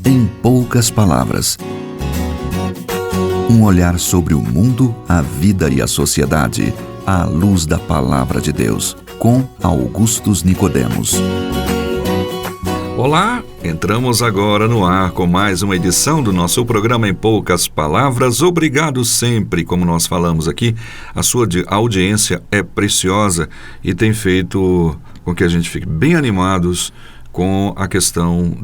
Em poucas palavras. Um olhar sobre o mundo, a vida e a sociedade, à luz da Palavra de Deus, com Augustus Nicodemos. Olá, entramos agora no ar com mais uma edição do nosso programa Em Poucas Palavras. Obrigado sempre, como nós falamos aqui, a sua audiência é preciosa e tem feito com que a gente fique bem animados com a questão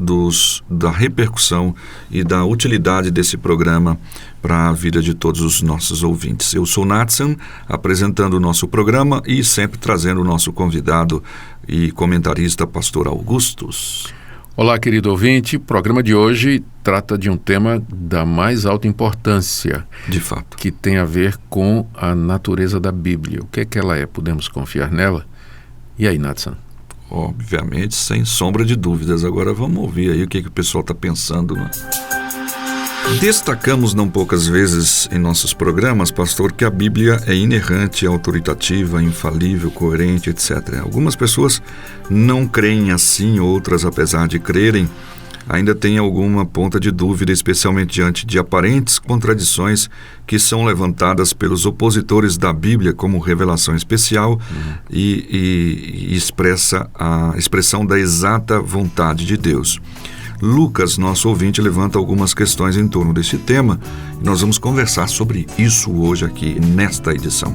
da repercussão e da utilidade desse programa para a vida de todos os nossos ouvintes. Eu sou Natsan, apresentando o nosso programa e sempre trazendo o nosso convidado e comentarista, pastor Augustus. Olá, querido ouvinte. O programa de hoje trata de um tema da mais alta importância. De fato. Que tem a ver com a natureza da Bíblia. O que é que ela é? Podemos confiar nela? E aí, Natsan? Obviamente, sem sombra de dúvidas. Agora vamos ouvir aí o que o pessoal está pensando, né? Destacamos não poucas vezes em nossos programas, pastor, que a Bíblia é inerrante, autoritativa, infalível, coerente, etc. Algumas pessoas não creem assim, outras, apesar de crerem, ainda têm alguma ponta de dúvida, especialmente diante de aparentes contradições que são levantadas pelos opositores da Bíblia como revelação especial e expressa a expressão da exata vontade de Deus. Lucas, nosso ouvinte, levanta algumas questões em torno desse tema e nós vamos conversar sobre isso hoje aqui nesta edição.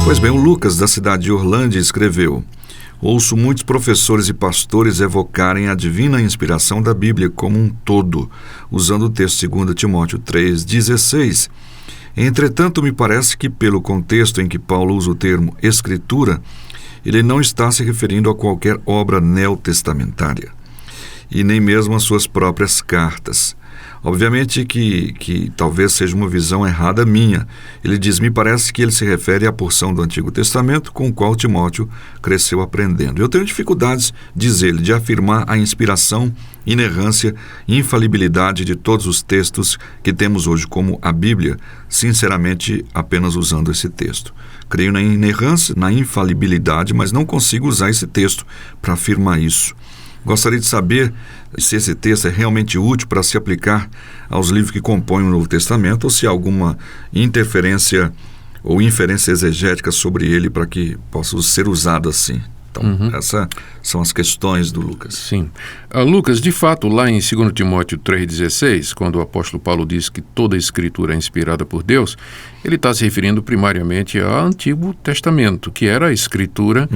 Pois bem, o Lucas, da cidade de Orlândia, escreveu: ouço muitos professores e pastores evocarem a divina inspiração da Bíblia como um todo, usando o texto 2 Timóteo 3,16. Entretanto, me parece que, pelo contexto em que Paulo usa o termo Escritura, ele não está se referindo a qualquer obra neotestamentária, e nem mesmo às suas próprias cartas. Obviamente que talvez seja uma visão errada minha. Ele diz, me parece que ele se refere à porção do Antigo Testamento com o qual Timóteo cresceu aprendendo. Eu tenho dificuldades, diz ele, de afirmar a inspiração, inerrância e infalibilidade de todos os textos que temos hoje como a Bíblia, sinceramente apenas usando esse texto. Creio na inerrância, na infalibilidade, mas não consigo usar esse texto para afirmar isso. Gostaria de saber se esse texto é realmente útil para se aplicar aos livros que compõem o Novo Testamento ou se há alguma interferência ou inferência exegética sobre ele para que possa ser usado assim. Então, essas são as questões do Lucas. Sim. Lucas, de fato, lá em 2 Timóteo 3,16, quando o apóstolo Paulo diz que toda a Escritura é inspirada por Deus, ele está se referindo primariamente ao Antigo Testamento, que era a Escritura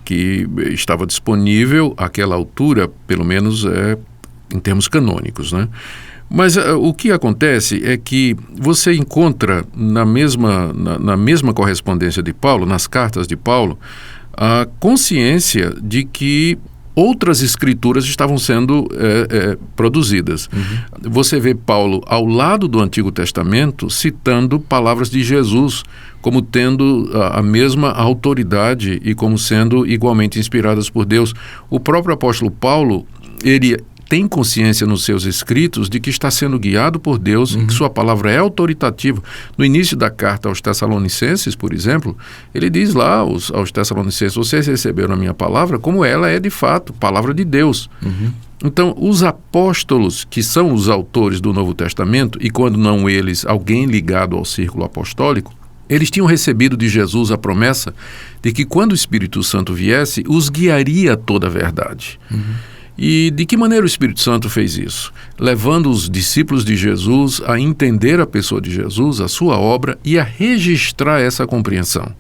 que estava disponível àquela altura, pelo menos em termos canônicos, né? Mas o que acontece é que você encontra na mesma correspondência de Paulo, nas cartas de Paulo, a consciência de que outras escrituras estavam sendo produzidas. Você vê Paulo ao lado do Antigo Testamento citando palavras de Jesus como tendo a mesma autoridade e como sendo igualmente inspiradas por Deus. O próprio apóstolo Paulo, ele tem consciência nos seus escritos de que está sendo guiado por Deus e que sua palavra é autoritativa. No início da carta aos Tessalonicenses, por exemplo, ele diz lá aos Tessalonicenses, vocês receberam a minha palavra como ela é de fato, palavra de Deus. Então, os apóstolos, que são os autores do Novo Testamento, e quando não eles, alguém ligado ao círculo apostólico, eles tinham recebido de Jesus a promessa de que quando o Espírito Santo viesse, os guiaria a toda a verdade. E de que maneira o Espírito Santo fez isso? Levando os discípulos de Jesus a entender a pessoa de Jesus, a sua obra e a registrar essa compreensão.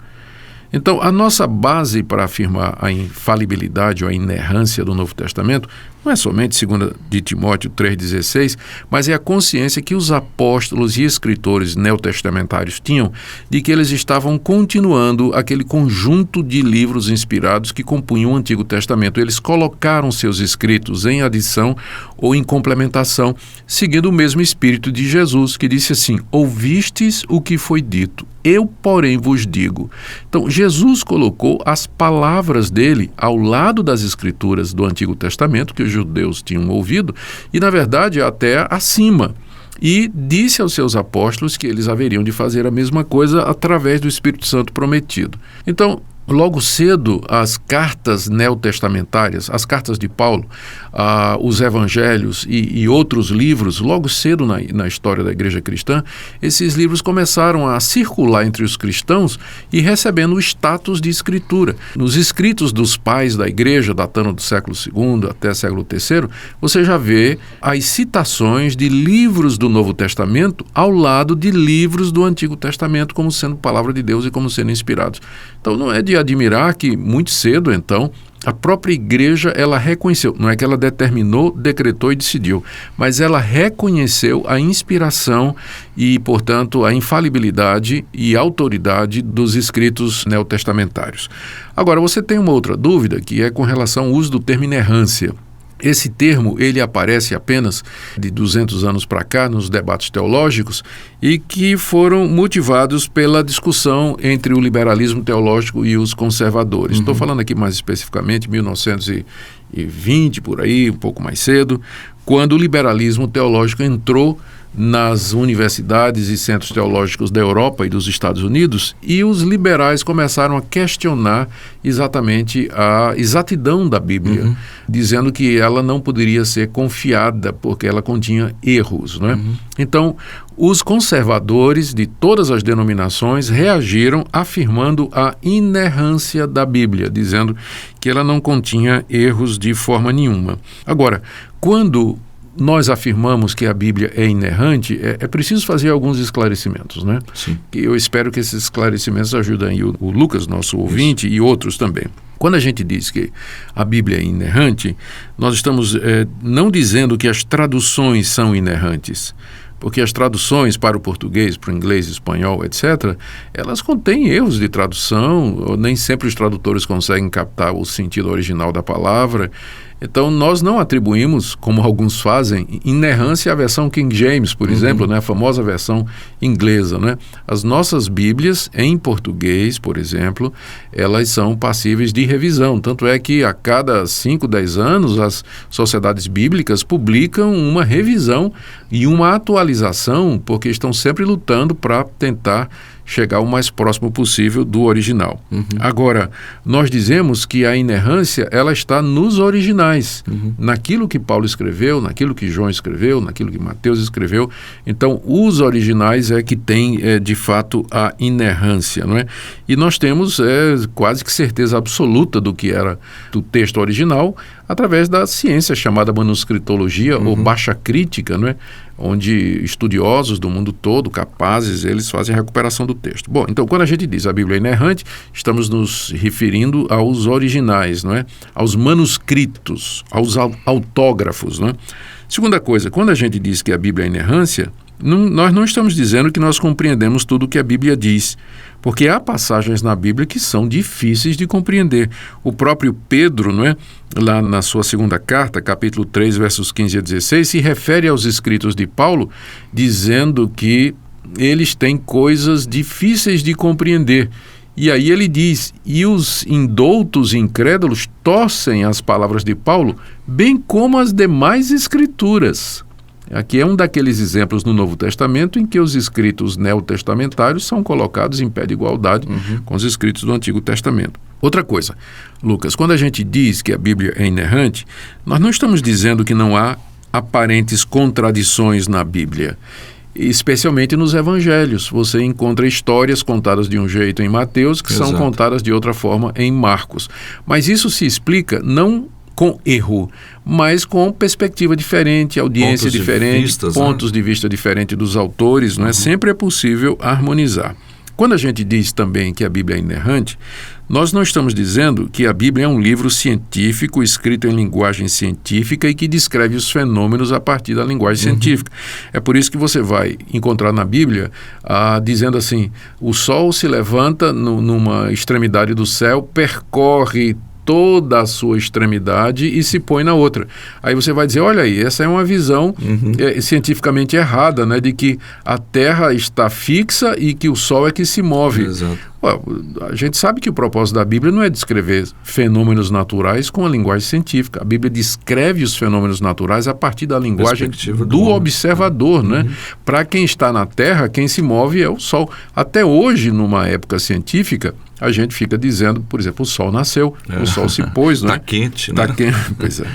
Então, a nossa base para afirmar a infalibilidade ou a inerrância do Novo Testamento não é somente 2 de Timóteo 3,16, mas é a consciência que os apóstolos e escritores neotestamentários tinham de que eles estavam continuando aquele conjunto de livros inspirados que compunham o Antigo Testamento. Eles colocaram seus escritos em adição ou em complementação, seguindo o mesmo espírito de Jesus, que disse assim, ouvistes o que foi dito, eu, porém, vos digo. Então, Jesus colocou as palavras dele ao lado das escrituras do Antigo Testamento, que os judeus tinham ouvido, e, na verdade, até acima. E disse aos seus apóstolos que eles haveriam de fazer a mesma coisa através do Espírito Santo prometido. Então, logo cedo, as cartas neotestamentárias, as cartas de Paulo, os evangelhos e outros livros, logo cedo na história da igreja cristã, esses livros começaram a circular entre os cristãos e recebendo o status de escritura. Nos escritos dos pais da igreja, datando do século II até século III, você já vê as citações de livros do Novo Testamento ao lado de livros do Antigo Testamento como sendo palavra de Deus e como sendo inspirados. Então não é de admirar que muito cedo, então, a própria igreja, ela reconheceu, não é que ela determinou, decretou e decidiu, mas ela reconheceu a inspiração e, portanto, a infalibilidade e autoridade dos escritos neotestamentários. Agora, você tem uma outra dúvida, que é com relação ao uso do termo inerrância. Esse termo, ele aparece apenas de 200 anos para cá nos debates teológicos e que foram motivados pela discussão entre o liberalismo teológico e os conservadores. Estou falando aqui mais especificamente 1920, por aí, um pouco mais cedo, quando o liberalismo teológico entrou nas universidades e centros teológicos da Europa e dos Estados Unidos, e os liberais começaram a questionar exatamente a exatidão da Bíblia, dizendo que ela não poderia ser confiada porque ela continha erros, não é? Então, os conservadores de todas as denominações reagiram afirmando a inerrância da Bíblia, dizendo que ela não continha erros de forma nenhuma. Agora, quando nós afirmamos que a Bíblia é inerrante, é preciso fazer alguns esclarecimentos, né? Sim. E eu espero que esses esclarecimentos ajudem o Lucas, nosso ouvinte, e outros também. Quando a gente diz que a Bíblia é inerrante, nós estamos não dizendo que as traduções são inerrantes, porque as traduções para o português, para o inglês, espanhol, etc., elas contêm erros de tradução, nem sempre os tradutores conseguem captar o sentido original da palavra. Então, nós não atribuímos, como alguns fazem, inerrância à versão King James, por exemplo, né, a famosa versão inglesa, né? As nossas Bíblias, em português, por exemplo, elas são passíveis de revisão. Tanto é que a cada 5, 10 anos, as sociedades bíblicas publicam uma revisão e uma atualização, porque estão sempre lutando para tentar chegar o mais próximo possível do original. Agora, nós dizemos que a inerrância, ela está nos originais, naquilo que Paulo escreveu, naquilo que João escreveu, naquilo que Mateus escreveu. Então, os originais é que tem, de fato, a inerrância, não é? E nós temos quase que certeza absoluta do que era do texto original, através da ciência chamada manuscritologia ou baixa crítica, não é? Onde estudiosos do mundo todo, capazes, eles fazem a recuperação do texto. Bom, então quando a gente diz a Bíblia é inerrante, estamos nos referindo aos originais, não é? Aos manuscritos, aos autógrafos, não é? Segunda coisa, quando a gente diz que a Bíblia é inerrância, nós não estamos dizendo que nós compreendemos tudo o que a Bíblia diz, porque há passagens na Bíblia que são difíceis de compreender. O próprio Pedro, não é? Lá na sua segunda carta, capítulo 3, versos 15 a 16, se refere aos escritos de Paulo, dizendo que eles têm coisas difíceis de compreender. E aí ele diz, e os indoutos e incrédulos torcem as palavras de Paulo, bem como as demais escrituras. Aqui é um daqueles exemplos no Novo Testamento em que os escritos neotestamentários são colocados em pé de igualdade com os escritos do Antigo Testamento. Outra coisa, Lucas, quando a gente diz que a Bíblia é inerrante, nós não estamos dizendo que não há aparentes contradições na Bíblia. Especialmente nos evangelhos. Você encontra histórias contadas de um jeito em Mateus que são contadas de outra forma em Marcos. Mas isso se explica não com erro, mas com perspectiva diferente, audiência diferente, pontos de vista diferentes dos autores, não é? Sempre é possível harmonizar. Quando a gente diz também que a Bíblia é inerrante, nós não estamos dizendo que a Bíblia é um livro científico escrito em linguagem científica e que descreve os fenômenos a partir da linguagem científica. É por isso que você vai encontrar na Bíblia dizendo assim, o sol se levanta numa extremidade do céu, percorre toda a sua extremidade e se põe na outra. Aí você vai dizer, olha aí, essa é uma visão cientificamente errada, né, de que a Terra está fixa e que o Sol é que se move. A gente sabe que o propósito da Bíblia não é descrever fenômenos naturais com a linguagem científica. A Bíblia descreve os fenômenos naturais a partir da linguagem do observador, né? Para quem está na Terra, quem se move é o Sol. Até hoje, numa época científica, a gente fica dizendo, por exemplo, o Sol nasceu, o Sol se pôs, né? Está quente, né? Está quente, pois é.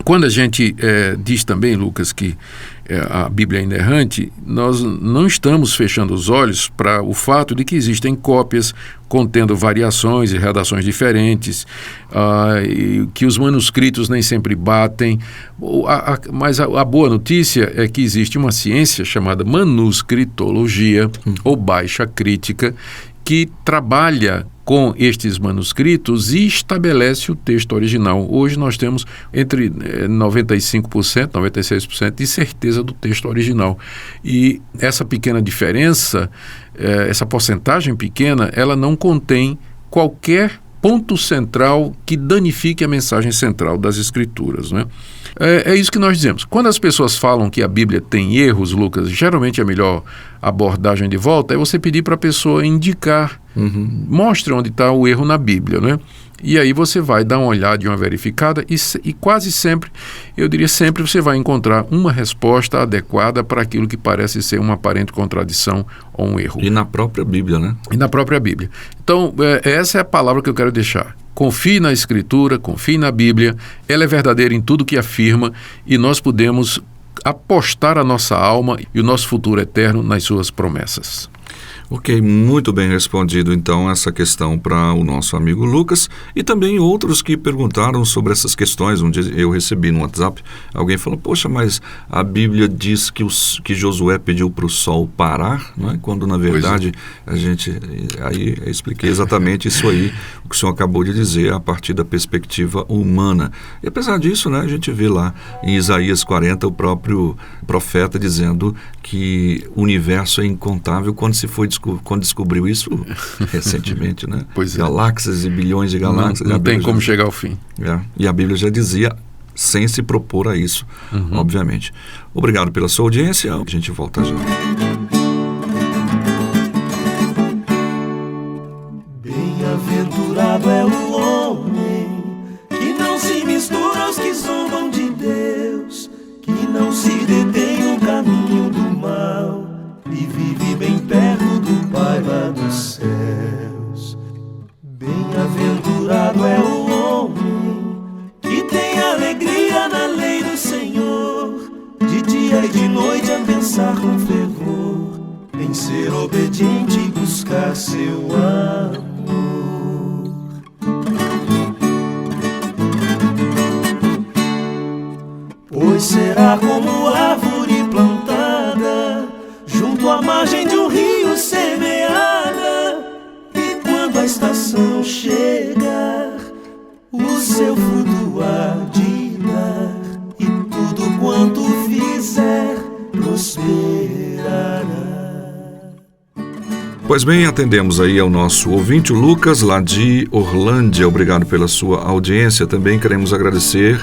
Quando a gente diz também, Lucas, que a Bíblia é inerrante, nós não estamos fechando os olhos para o fato de que existem cópias contendo variações e redações diferentes, e que os manuscritos nem sempre batem. Mas a boa notícia é que existe uma ciência chamada manuscritologia, ou baixa crítica, que trabalha com estes manuscritos e estabelece o texto original. Hoje nós temos entre 95%, 96% de certeza do texto original. E essa pequena diferença, essa porcentagem pequena, ela não contém qualquer ponto central que danifique a mensagem central das Escrituras, né? É isso que nós dizemos. Quando as pessoas falam que a Bíblia tem erros, Lucas, geralmente a melhor abordagem de volta é você pedir para a pessoa indicar, mostre onde está o erro na Bíblia, né? E aí você vai dar uma olhada e uma verificada e quase sempre, eu diria sempre, você vai encontrar uma resposta adequada para aquilo que parece ser uma aparente contradição ou um erro. E na própria Bíblia, né? E na própria Bíblia. Então, essa é a palavra que eu quero deixar. Confie na Escritura, confie na Bíblia, ela é verdadeira em tudo que afirma e nós podemos apostar a nossa alma e o nosso futuro eterno nas suas promessas. Ok, muito bem respondido então essa questão para o nosso amigo Lucas e também outros que perguntaram sobre essas questões. Um dia eu recebi no WhatsApp, alguém falou, poxa, mas a Bíblia diz que Josué pediu para o sol parar, não é? Quando na verdade aí eu expliquei exatamente isso aí, o que o senhor acabou de dizer a partir da perspectiva humana. E apesar disso, né, a gente vê lá em Isaías 40 o próprio profeta dizendo que o universo é incontável quando descobriu isso recentemente, né? Pois é. Galáxias e bilhões de galáxias. Não tem como chegar ao fim. E a Bíblia já dizia, sem se propor a isso, obviamente. Obrigado pela sua audiência. A gente volta já. Bem-aventurado é o homem que não se mistura aos que zombam de Deus, que não se detém no caminho do mal e vive bem perto do Pai lá dos céus. Bem-aventurado é o homem que tem alegria na lei do Senhor, de dia e de noite a pensar com fervor, em ser obediente e buscar seu amor. Pois será como árvore plantada junto à margem de um rio semeada, e quando a estação chegar, o seu fruto há de dar, e tudo quanto fizer prosperará. Pois bem, atendemos aí ao nosso ouvinte, o Lucas, lá de Orlândia. Obrigado pela sua audiência. Também queremos agradecer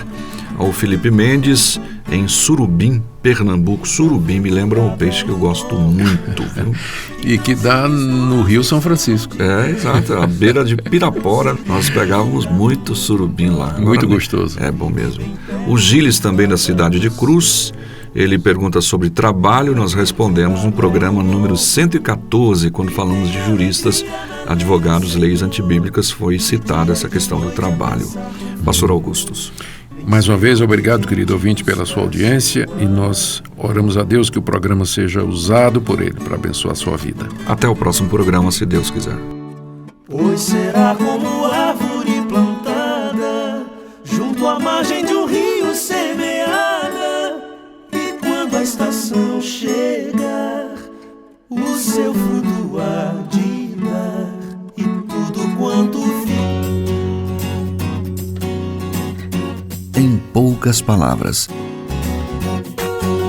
ao Felipe Mendes, em Surubim, Pernambuco. Surubim me lembra um peixe que eu gosto muito, viu? E que dá no Rio São Francisco. Exato. À beira de Pirapora, nós pegávamos muito surubim lá. Agora, muito gostoso. É bom mesmo. O Giles, também da cidade de Cruz, ele pergunta sobre trabalho. Nós respondemos no programa número 114, quando falamos de juristas, advogados, leis antibíblicas, foi citada essa questão do trabalho. Pastor Augustus. Mais uma vez, obrigado, querido ouvinte, pela sua audiência, e nós oramos a Deus que o programa seja usado por Ele para abençoar a sua vida. Até o próximo programa, se Deus quiser. Pois será como árvore plantada junto à margem de um rio semeada, e quando a estação chegar, o seu fruto há de dar, e tudo quanto Em poucas palavras,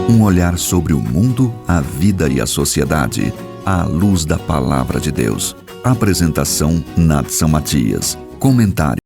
um olhar sobre o mundo, a vida e a sociedade, à luz da Palavra de Deus. Apresentação, Nadson Matias. Comentário